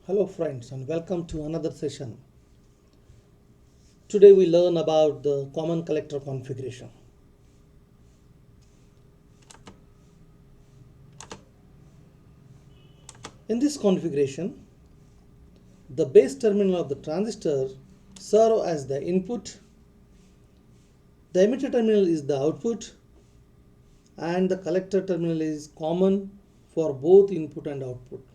Hello friends and welcome to another session. Today we learn about the common collector configuration. In this configuration, the base terminal of the transistor serve as the input, the emitter terminal is the output, and the collector terminal is common for both input and output.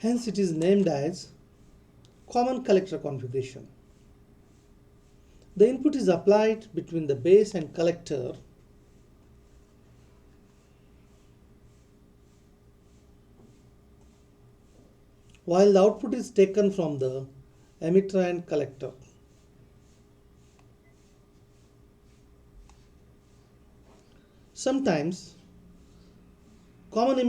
Hence it is named as common collector configuration. The input is applied between the base and collector while the output is taken from the emitter and collector. Sometimes common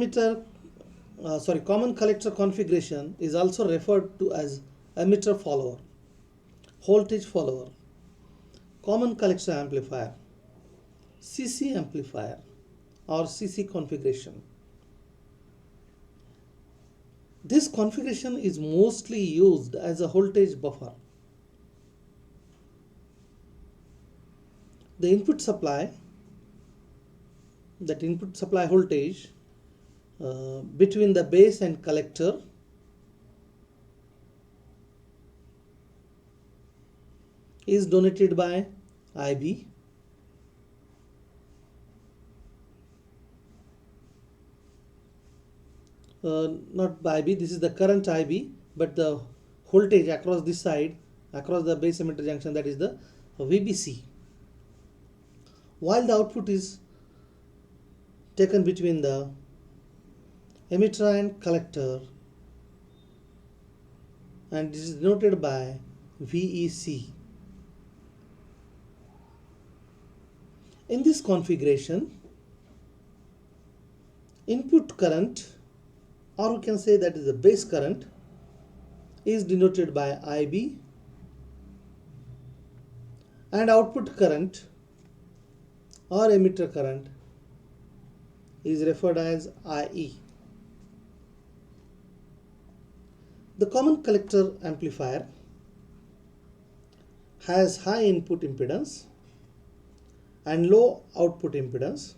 collector configuration is also referred to as emitter follower, voltage follower, common collector amplifier, CC amplifier, or CC configuration. This configuration is mostly used as a voltage buffer. The input supply voltage between the base and collector is donated by IB. Not by IB, this is the current IB, but the voltage across this side, across the base emitter junction, that is the VBC. While the output is taken between the emitter and collector, and this is denoted by VEC. In this configuration, input current, or we can say that is the base current, is denoted by IB, and output current or emitter current is referred as IE. The common collector amplifier has high input impedance and low output impedance.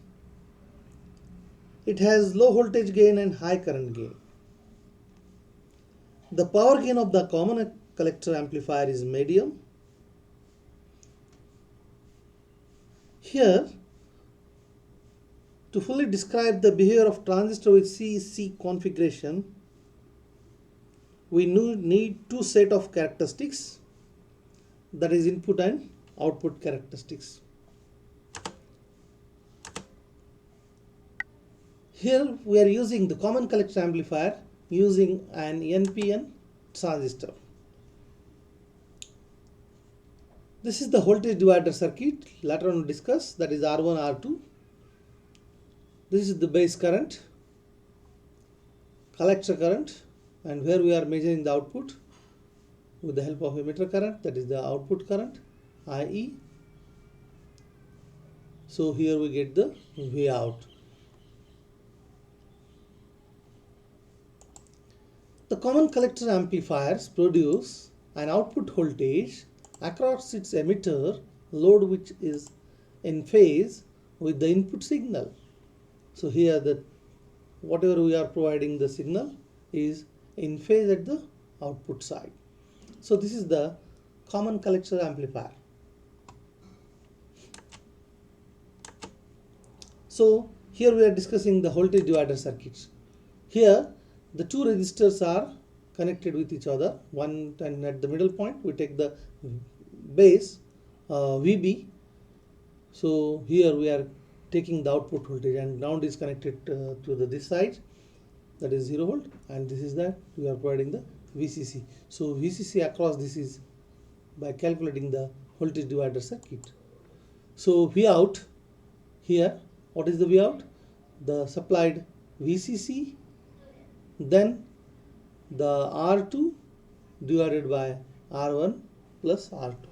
It has low voltage gain and high current gain. The power gain of the common collector amplifier is medium. Here, to fully describe the behavior of transistor with CC configuration, we need two set of characteristics, that is input and output characteristics. Here we are using the common collector amplifier using an NPN transistor. This is the voltage divider circuit, later on we'll discuss, that is R1, R2. This is the base current, collector current, and where we are measuring the output with the help of emitter current, that is the output current, IE. So here we get the V out. The common collector amplifiers produce an output voltage across its emitter load which is in phase with the input signal. So here whatever we are providing the signal is in phase at the output side. So this is the common collector amplifier. So here we are discussing the voltage divider circuits. Here the two resistors are connected with each other, one, and at the middle point we take the base VB. So here we are taking the output voltage, and ground is connected to this side, that is 0 volt, and this is that we are providing the VCC. So VCC across this is by calculating the voltage divider circuit. So V out here, what is the V out? The supplied VCC, then the R2 divided by R1 plus R2.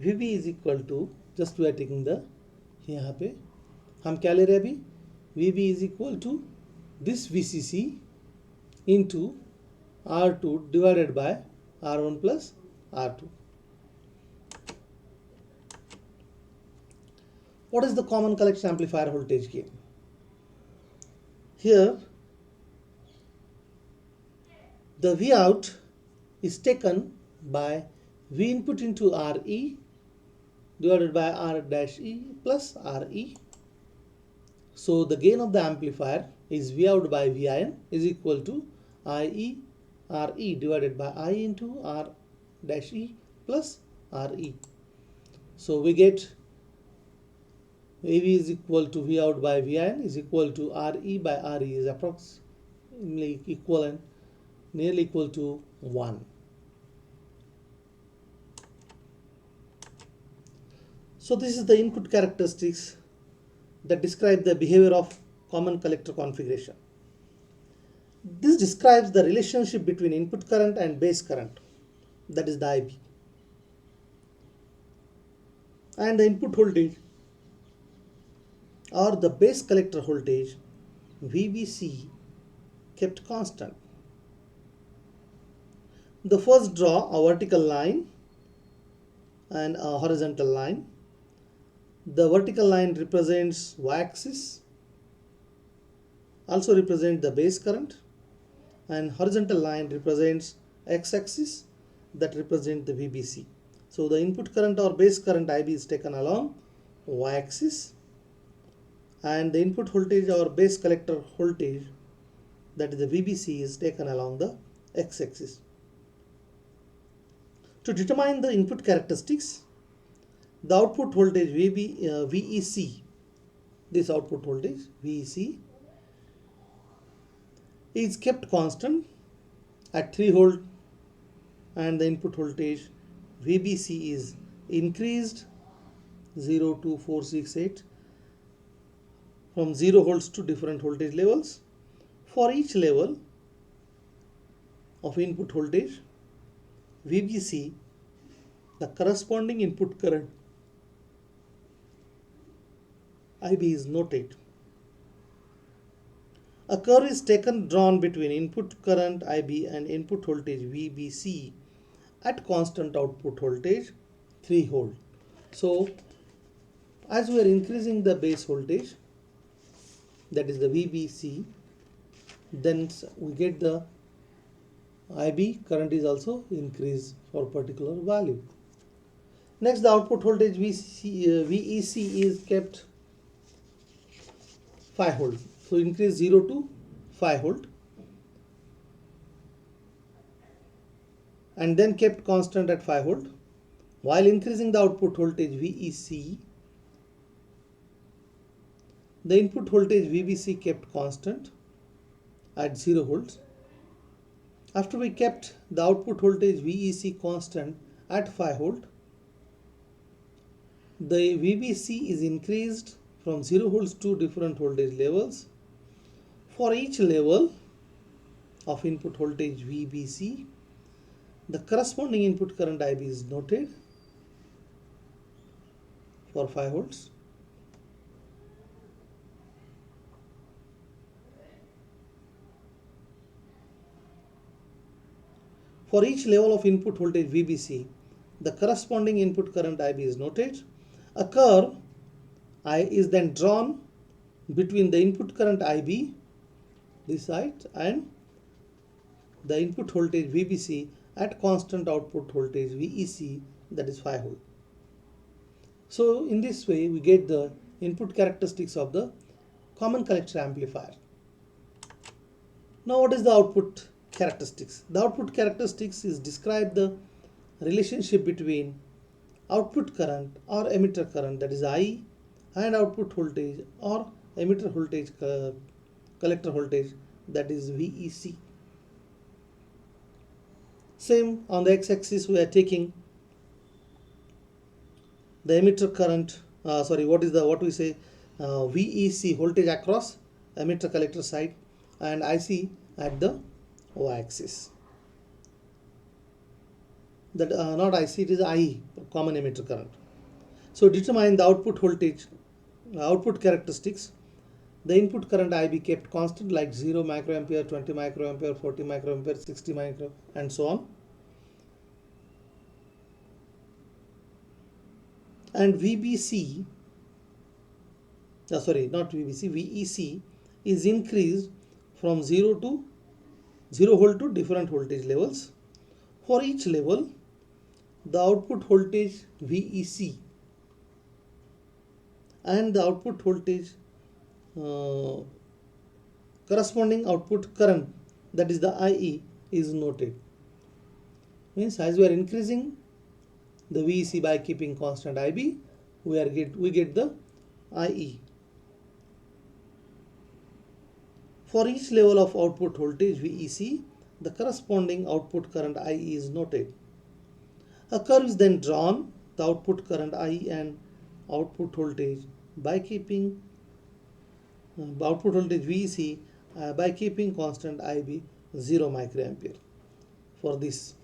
VB is equal to, just we are taking the, यहाँ पे हम क्या ले रहे हैं अभी, VB is equal to this VCC into R2 divided by R1 plus R2. What is the common collection amplifier voltage gain? Here the V out is taken by V input into RE divided by R dash E plus RE. So the gain of the amplifier is V out by VIN is equal to IE RE divided by I into R dash E plus RE. So we get AV is equal to V out by VIN is equal to RE by RE is approximately equivalent, nearly equal to 1. So this is the input characteristics that describe the behavior of common collector configuration. This describes the relationship between input current and base current, that is the IB, and the input voltage or the base collector voltage VBC kept constant. The first draw a vertical line and a horizontal line. The vertical line represents y-axis, also represents the base current, and horizontal line represents x-axis, that represents the VBC. So the input current or base current IB is taken along y-axis, and the input voltage or base collector voltage, that is the VBC, is taken along the x-axis. To determine the input characteristics, the output voltage VEC, this output voltage VEC is kept constant at 3 volt, and the input voltage VBC is increased 0 to 468 from 0 volts to different voltage levels. For each level of input voltage VBC, the corresponding input current IB is noted. A curve is drawn between input current IB and input voltage VBC at constant output voltage 3 volt. So as we are increasing the base voltage, that is the VBC, then we get the IB current is also increased for particular value. Next, the output voltage VEC is kept 5 volt. So increase 0 to 5 volt and then kept constant at 5 volt. While increasing the output voltage VEC, the input voltage VBC kept constant at 0 volts. After we kept the output voltage VEC constant at 5 volt, the VBC is increased from 0 volts to different voltage levels. For each level of input voltage VBC, the corresponding input current IB is noted for 5 volts. For each level of input voltage VBC, the corresponding input current IB is noted. A curve I is then drawn between the input current IB, this side, and the input voltage VBC at constant output voltage VEC, that is 5 volt. So in this way we get the input characteristics of the common collector amplifier. Now what is the output characteristics? The output characteristics is describe the relationship between output current or emitter current, that is I, and output voltage or emitter voltage collector voltage, that is VEC. Same on the x-axis, we are taking the emitter current, VEC voltage across emitter collector side, and IC at the y-axis. That not IC, it is IE, common emitter current. So determine the output voltage, output characteristics. the input current IB kept constant like 0 microampere, 20 microampere, 40 microampere, 60 micro, and so on. And VBC, sorry, not VBC, VEC is increased from 0 volt to different voltage levels. For each level, the output voltage VEC and the output voltage corresponding output current, that is the IE, is noted. Means as we are increasing the VEC by keeping constant IB, we get the IE. For each level of output voltage VEC, the corresponding output current IE is noted. A curve is then drawn, the output current IE and output voltage by keeping output voltage VEC by keeping constant IB 0 microampere for this.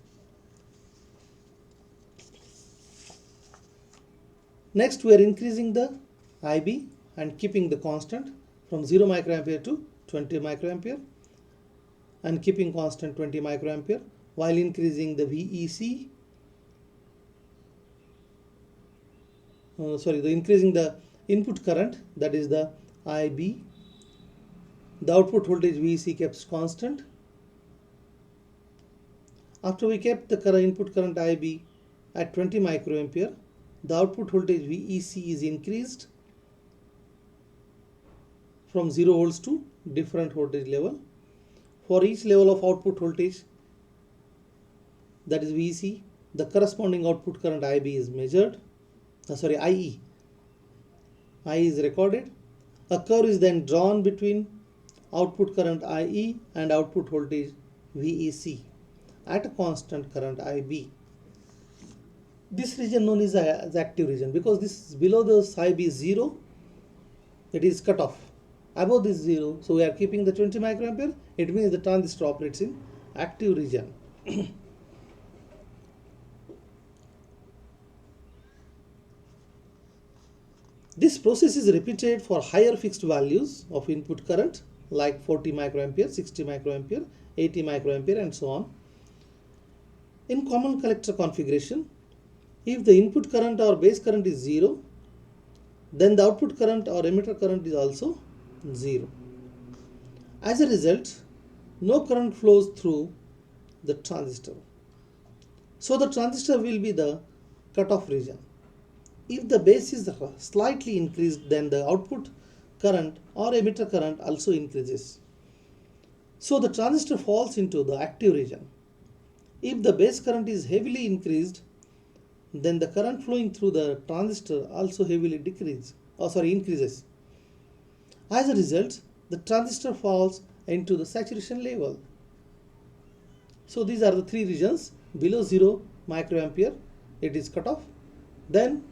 Next, we are increasing the IB and keeping the constant from 0 microampere to 20 microampere and keeping constant 20 microampere while increasing the VEC. Increasing the input current, that is the IB. The output voltage VEC kept constant. After we kept the input current IB at 20 microampere, the output voltage VEC is increased from 0 volts to different voltage level. For each level of output voltage, that is VEC, the corresponding output current IB is measured. IE. IE is recorded. A curve is then drawn between output current IE and output voltage VEC at a constant current IB. This region known as active region, because this is below the IB 0, it is cut off. Above this 0, so we are keeping the 20 microampere, it means the transistor operates in active region. This process is repeated for higher fixed values of input current like 40 microampere, 60 microampere, 80 microampere, and so on. In common collector configuration, if the input current or base current is 0, then the output current or emitter current is also 0. As a result, no current flows through the transistor. So the transistor will be the cutoff region. If the base is slightly increased, then the output current or emitter current also increases. So the transistor falls into the active region. If the base current is heavily increased, then the current flowing through the transistor also heavily increases. As a result, the transistor falls into the saturation level. So these are the three regions. Below 0 microampere, it is cut off. Then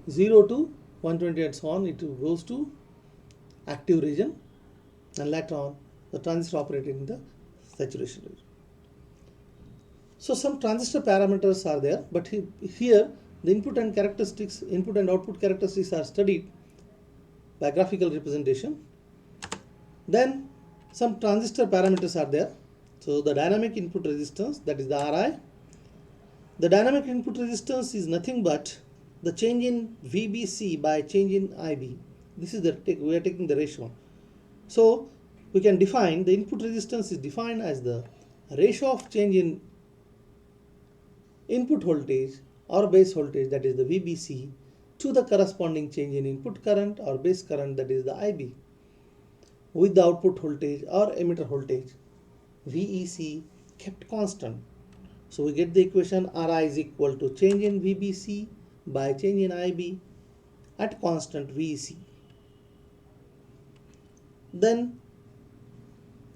0 to 120 and so on, it goes to active region, and later on the transistor operating in the saturation region. So some transistor parameters are there, but here the input and output characteristics are studied by graphical representation. Then some transistor parameters are there. So the dynamic input resistance, that is the RI. The dynamic input resistance is nothing but the change in VBC by change in IB. This is we are taking the ratio. So we can define the input resistance is defined as the ratio of change in input voltage or base voltage, that is the VBC, to the corresponding change in input current or base current, that is the IB, with the output voltage or emitter voltage VEC kept constant. So we get the equation RI is equal to change in VBC by change in IB at constant VEC. Then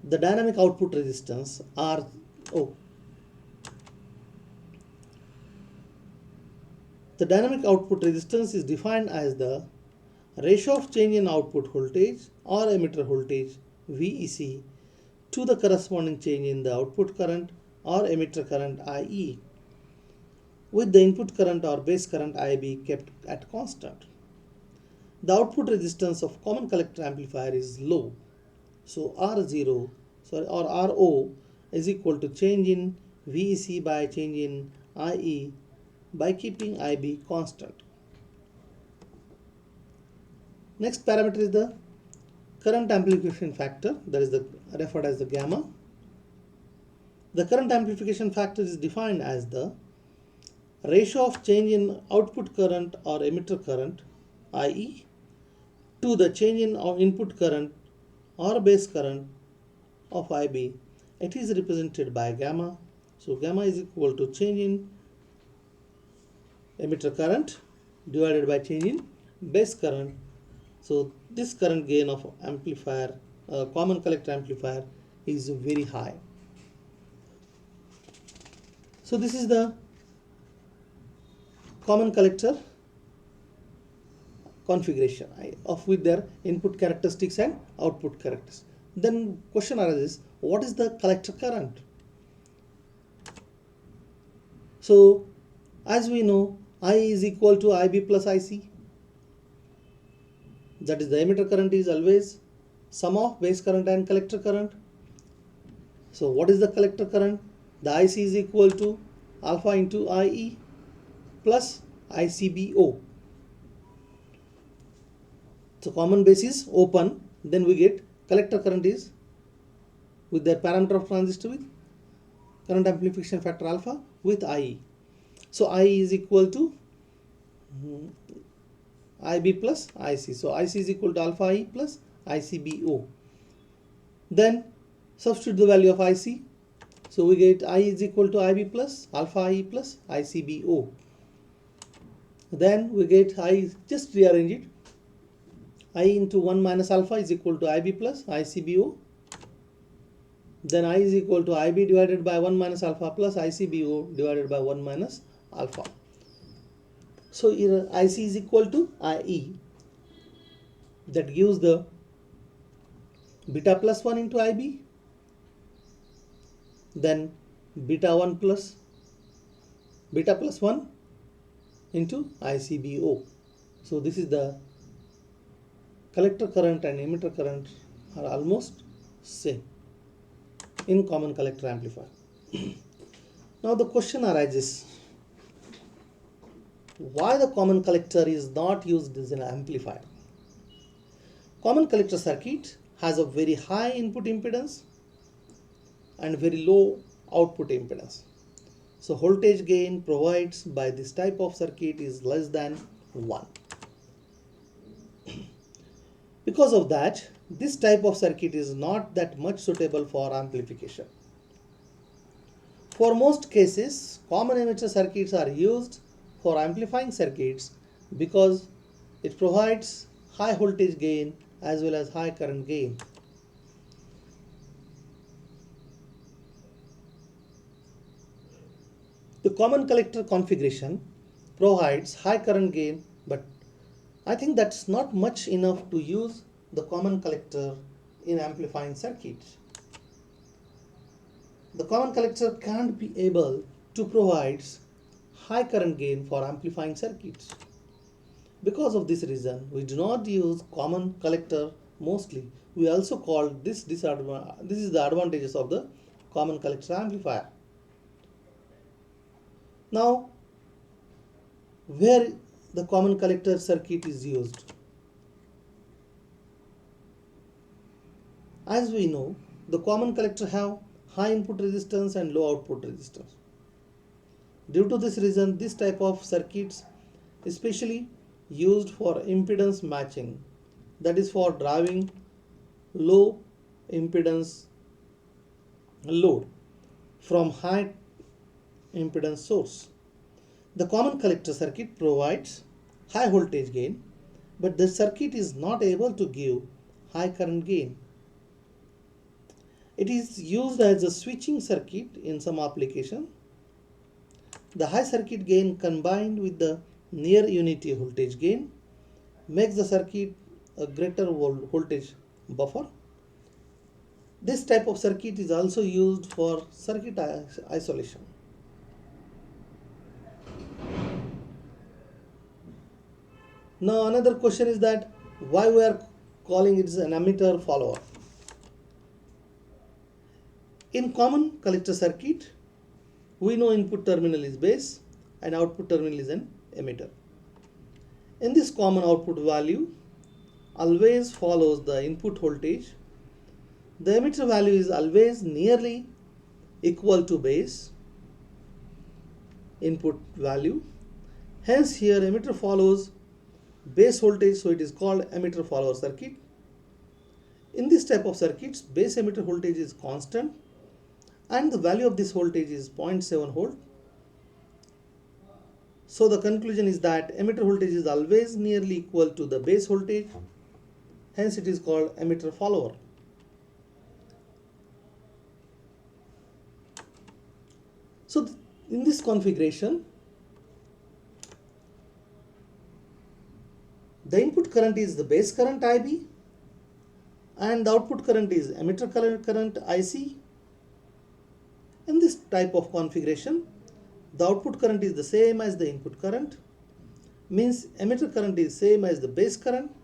the dynamic output resistance RO. The dynamic output resistance is defined as the ratio of change in output voltage or emitter voltage VEC to the corresponding change in the output current or emitter current IE, with the input current or base current IB kept at constant. the output resistance of common collector amplifier is low. So R0, sorry, or RO is equal to change in VEC by change in IE by keeping IB constant. Next parameter is the current amplification factor, that is referred as the gamma. The current amplification factor is defined as the ratio of change in output current or emitter current, IE, to the change in input current or base current of IB. It is represented by gamma. So gamma is equal to change in emitter current divided by change in base current. So this current gain of amplifier, common collector amplifier, is very high. So this is the common collector configuration of with their input characteristics and output characteristics. Then question arises, what is the collector current? So as we know, I is equal to IB plus IC. That is, the emitter current is always sum of base current and collector current. So what is the collector current? The IC is equal to alpha into IE plus ICBO. So common base is open, then we get collector current is with their parameter of transistor with current amplification factor alpha with IE. So IE is equal to IB plus IC. So IC is equal to alpha IE plus ICBO. Then substitute the value of IC. So we get I is equal to IB plus alpha IE plus ICBO. Then we get I, just rearrange it. I into 1 minus alpha is equal to IB plus ICBO. Then I is equal to IB divided by 1 minus alpha plus ICBO divided by 1 minus alpha. So here IC is equal to IE. That gives the beta plus 1 into IB. Then beta plus 1 into ICBO. So this is the collector current and emitter current are almost same in common collector amplifier. Now the question arises, why the common collector is not used as an amplifier? Common collector circuit has a very high input impedance and very low output impedance. So voltage gain provided by this type of circuit is less than 1. Because of that, this type of circuit is not that much suitable for amplification. For most cases, common emitter circuits are used for amplifying circuits because it provides high voltage gain as well as high current gain. The common collector configuration provides high current gain, but I think that's not much enough to use the common collector in amplifying circuits. The common collector can't be able to provide high current gain for amplifying circuits. Because of this reason, we do not use common collector mostly. We also call this is the advantages of the common collector amplifier. Now, where the common collector circuit is used? As we know, the common collector have high input resistance and low output resistance. Due to this reason, this type of circuits especially used for impedance matching, that is for driving low impedance load from high impedance source. The common collector circuit provides high voltage gain, but the circuit is not able to give high current gain. It is used as a switching circuit in some application. The high circuit gain combined with the near unity voltage gain makes the circuit a greater voltage buffer. This type of circuit is also used for circuit isolation. Now another question is that why we are calling it an emitter follower. In common collector circuit, we know input terminal is base and output terminal is an emitter. In this common output value always follows the input voltage. The emitter value is always nearly equal to base input value. Hence here emitter follows base voltage, so it is called emitter follower circuit. In this type of circuits, base emitter voltage is constant and the value of this voltage is 0.7 volt. So the conclusion is that emitter voltage is always nearly equal to the base voltage. Hence it is called emitter follower. So in this configuration, the input current is the base current IB and the output current is emitter current IC. In this type of configuration, the output current is the same as the input current, means emitter current is same as the base current.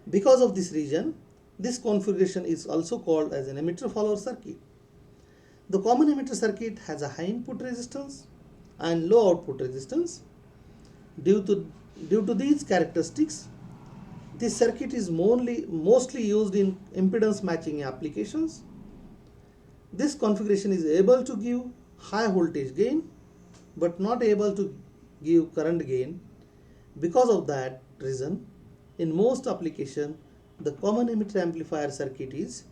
Because of this reason, this configuration is also called as an emitter follower circuit. The common emitter circuit has a high input resistance and low output resistance. Due to these characteristics, this circuit is mostly used in impedance matching applications. This configuration is able to give high voltage gain but not able to give current gain. Because of that reason, in most applications, the common emitter amplifier circuit is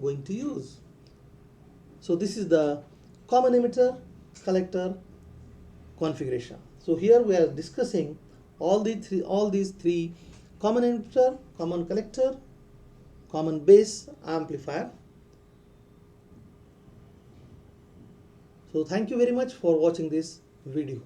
going to use. So this is the common emitter collector configuration. So here we are discussing all these three: common emitter, common collector, common base amplifier. So thank you very much for watching this video.